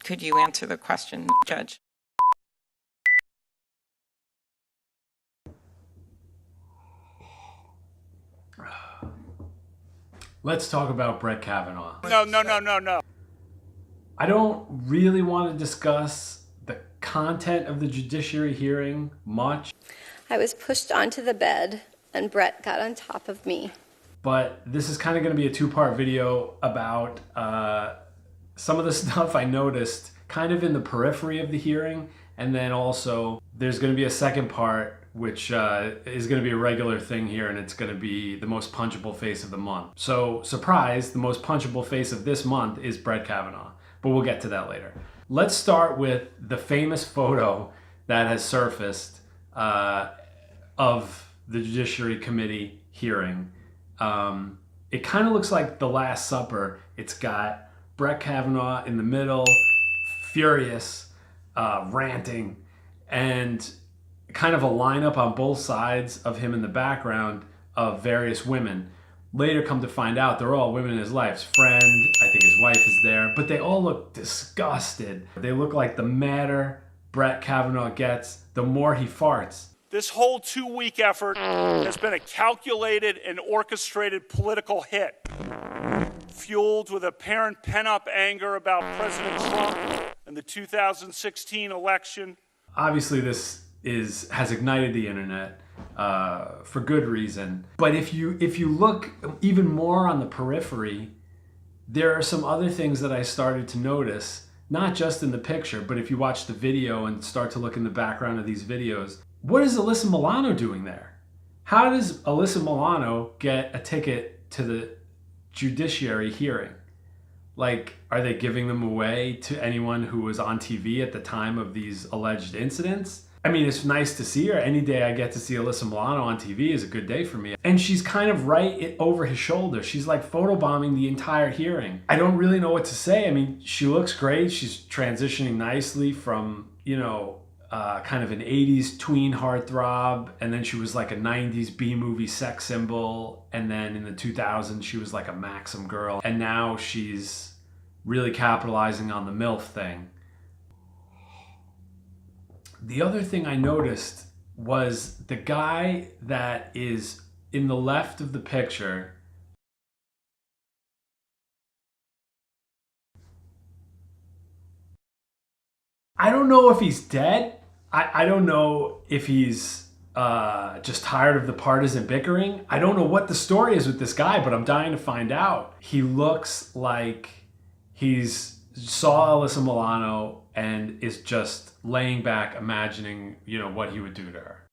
Could you answer the question, Judge? Let's talk about Brett Kavanaugh. No. I don't really want to discuss the content of the judiciary hearing much. I was pushed onto the bed and Brett got on top of me. But this is kind of going to be a two-part video about some of the stuff I noticed kind of in the periphery of the hearing, and then also there's going to be a second part which is going to be a regular thing here, and it's going to be the most punchable face of the month. So, surprise, the most punchable face of this month is Brett Kavanaugh, but we'll get to that later. Let's start with the famous photo that has surfaced of the Judiciary Committee hearing. It kind of looks like The Last Supper. It's got Brett Kavanaugh in the middle, furious, ranting, and kind of a lineup on both sides of him in the background of various women. Later come to find out they're all women in his life. His friend, I think his wife is there, but they all look disgusted. They look like the madder Brett Kavanaugh gets, the more he farts. This whole 2-week effort has been a calculated and orchestrated political hit, fueled with apparent pent-up anger about President Trump and the 2016 election. Obviously, this has ignited the internet for good reason. But if you look even more on the periphery, there are some other things that I started to notice, not just in the picture, but if you watch the video and start to look in the background of these videos. What is Alyssa Milano doing there? How does Alyssa Milano get a ticket to the judiciary hearing? Like, are they giving them away to anyone who was on TV at the time of these alleged incidents? I mean, it's nice to see her. Any day I get to see Alyssa Milano on TV is a good day for me. And she's kind of right over his shoulder. She's like photobombing the entire hearing. I don't really know what to say. I mean, she looks great. She's transitioning nicely from, you know, kind of an 80s tween heartthrob, and then she was like a 90s B-movie sex symbol, and then in the 2000s she was like a Maxim girl, and now she's really capitalizing on the MILF thing. The other thing I noticed was the guy that is in the left of the picture. I don't know if he's dead. I don't know if he's just tired of the partisan bickering. I don't know what the story is with this guy, but I'm dying to find out. He looks like he's saw Alyssa Milano and is just laying back imagining, you know, what he would do to her.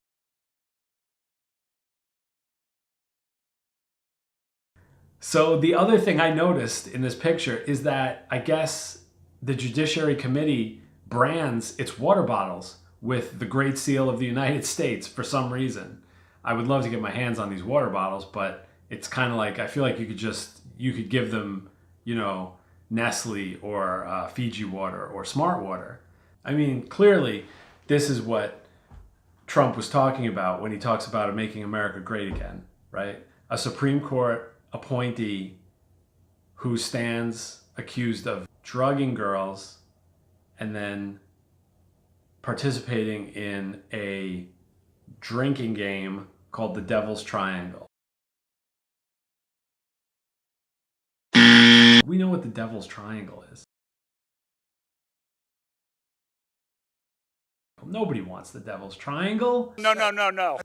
So the other thing I noticed in this picture is that I guess the Judiciary Committee brands its water bottles with the Great Seal of the United States for some reason. I would love to get my hands on these water bottles, but it's kind of like, I feel like you could give them, you know, Nestle or Fiji water or Smart water. I mean, clearly this is what Trump was talking about when he talks about making America great again, right? A Supreme Court appointee who stands accused of drugging girls and then participating in a drinking game called the Devil's Triangle. We know what the Devil's Triangle is. Nobody wants the Devil's Triangle. No.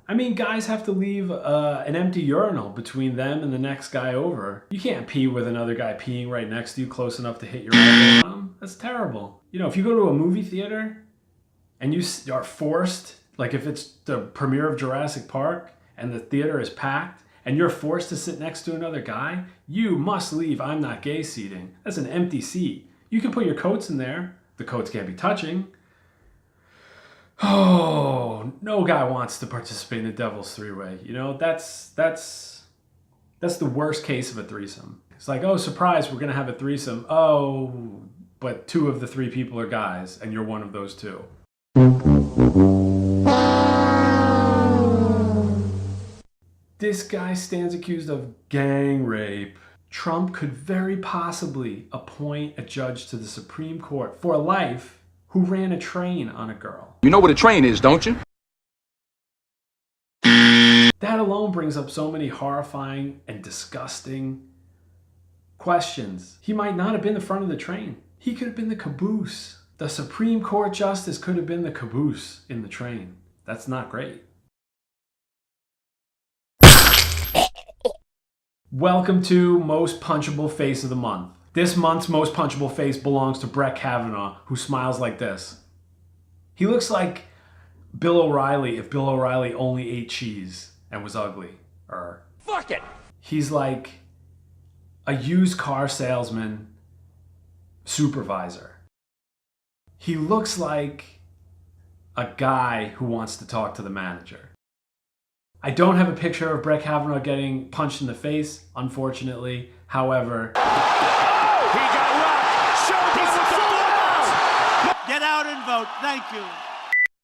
I mean, guys have to leave an empty urinal between them and the next guy over. You can't pee with another guy peeing right next to you close enough to hit your elbow. That's terrible. You know, if you go to a movie theater and you are forced, like if it's the premiere of Jurassic Park and the theater is packed and you're forced to sit next to another guy, you must leave I'm not gay seating. That's an empty seat. You can put your coats in there. The coats can't be touching. Oh, no guy wants to participate in the Devil's Three-Way. You know, that's the worst case of a threesome. It's like, oh, surprise, we're going to have a threesome. Oh, but 2 of the 3 people are guys, and you're one of those 2. This guy stands accused of gang rape. Trump could very possibly appoint a judge to the Supreme Court for life who ran a train on a girl. You know what a train is, don't you? That alone brings up so many horrifying and disgusting questions. He might not have been the front of the train. He could have been the caboose. The Supreme Court justice could have been the caboose in the train. That's not great. Welcome to Most Punchable Face of the Month. This month's Most Punchable Face belongs to Brett Kavanaugh, who smiles like this. He looks like Bill O'Reilly if Bill O'Reilly only ate cheese and was ugly. Fuck it! He's like a used car salesman supervisor. He looks like a guy who wants to talk to the manager. I don't have a picture of Brett Kavanaugh getting punched in the face, unfortunately. However, he got rocked. Show me the full. Get out and vote. Thank you.